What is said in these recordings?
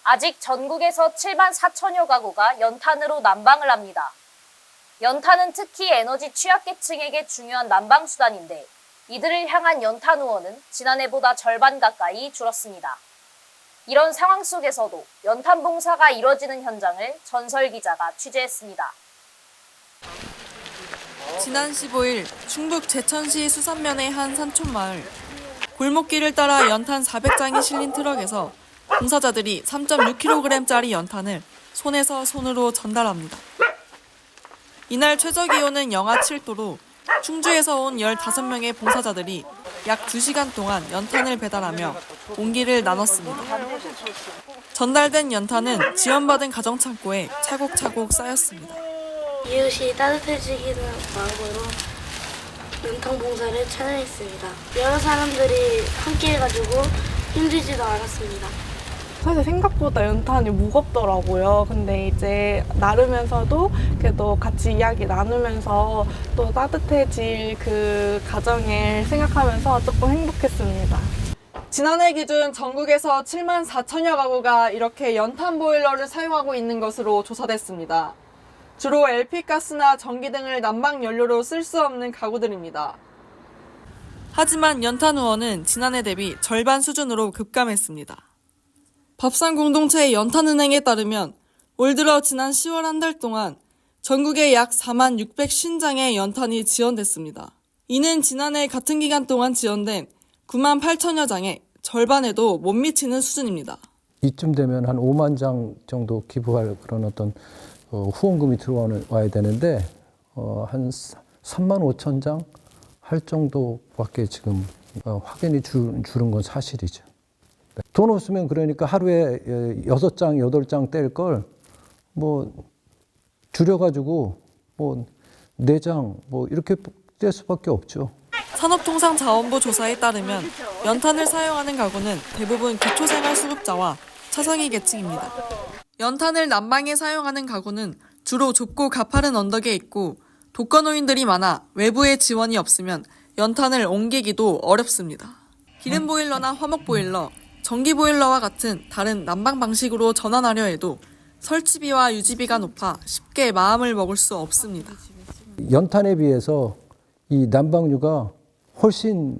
아직 전국에서 7만 4천여 가구가 연탄으로 난방을 합니다. 연탄은 특히 에너지 취약계층에게 중요한 난방수단인데 이들을 향한 연탄 후원은 지난해보다 절반 가까이 줄었습니다. 이런 상황 속에서도 연탄 봉사가 이뤄지는 현장을 전설 기자가 취재했습니다. 지난 15일 충북 제천시 수산면의 한 산촌마을. 골목길을 따라 연탄 400장이 실린 트럭에서 봉사자들이 3.6kg짜리 연탄을 손에서 손으로 전달합니다. 이날 최저기온은 영하 7도로 충주에서 온 15명의 봉사자들이 약 2시간 동안 연탄을 배달하며 온기를 나눴습니다. 전달된 연탄은 지원받은 가정창고에 차곡차곡 쌓였습니다. 이웃이 따뜻해지기는 마음으로 연탄 봉사를 참여했습니다. 여러 사람들이 함께해가지고 힘들지도 않았습니다. 사실 생각보다 연탄이 무겁더라고요. 근데 이제 나르면서도 그래도 같이 이야기 나누면서 또 따뜻해질 그 과정을 생각하면서 조금 행복했습니다. 지난해 기준 전국에서 7만 4천여 가구가 이렇게 연탄 보일러를 사용하고 있는 것으로 조사됐습니다. 주로 LP가스나 전기 등을 난방 연료로 쓸 수 없는 가구들입니다. 하지만 연탄 후원은 지난해 대비 절반 수준으로 급감했습니다. 밥상공동체 연탄은행에 따르면 올 들어 지난 10월 한 달 동안 전국에 약 4만 650장의 연탄이 지원됐습니다. 이는 지난해 같은 기간 동안 지원된 9만 8천여 장의 절반에도 못 미치는 수준입니다. 이쯤 되면 한 5만 장 정도 기부할 그런 어떤 후원금이 들어와야 되는데 한 3만 5천 장 할 정도밖에 지금 확연히 줄은 건 사실이죠. 돈 없으면 그러니까 하루에 6장, 8장 뗄 걸 뭐 줄여가지고 뭐 4장 뭐 이렇게 뗄 수밖에 없죠. 산업통상자원부 조사에 따르면 연탄을 사용하는 가구는 대부분 기초생활수급자와 차상위 계층입니다. 연탄을 난방에 사용하는 가구는 주로 좁고 가파른 언덕에 있고 독거노인들이 많아 외부의 지원이 없으면 연탄을 옮기기도 어렵습니다. 기름 보일러나 화목 보일러, 전기 보일러와 같은 다른 난방 방식으로 전환하려 해도 설치비와 유지비가 높아 쉽게 마음을 먹을 수 없습니다. 연탄에 비해서 이 난방유가 훨씬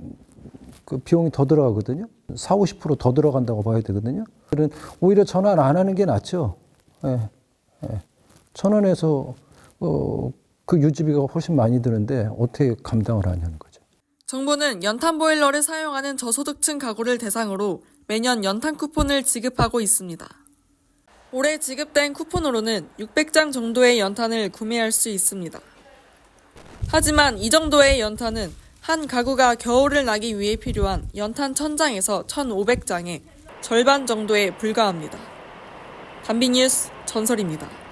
그 비용이 더 들어가거든요. 40~50% 더 들어간다고 봐야 되거든요. 오히려 전환 안 하는 게 낫죠. 예, 예. 전환해서 그 유지비가 훨씬 많이 드는데 어떻게 감당을 하냐는 거죠. 정부는 연탄 보일러를 사용하는 저소득층 가구를 대상으로 매년 연탄 쿠폰을 지급하고 있습니다. 올해 지급된 쿠폰으로는 600장 정도의 연탄을 구매할 수 있습니다. 하지만 이 정도의 연탄은 한 가구가 겨울을 나기 위해 필요한 연탄 1000장에서 1500장의 절반 정도에 불과합니다. 단비뉴스 전설입니다.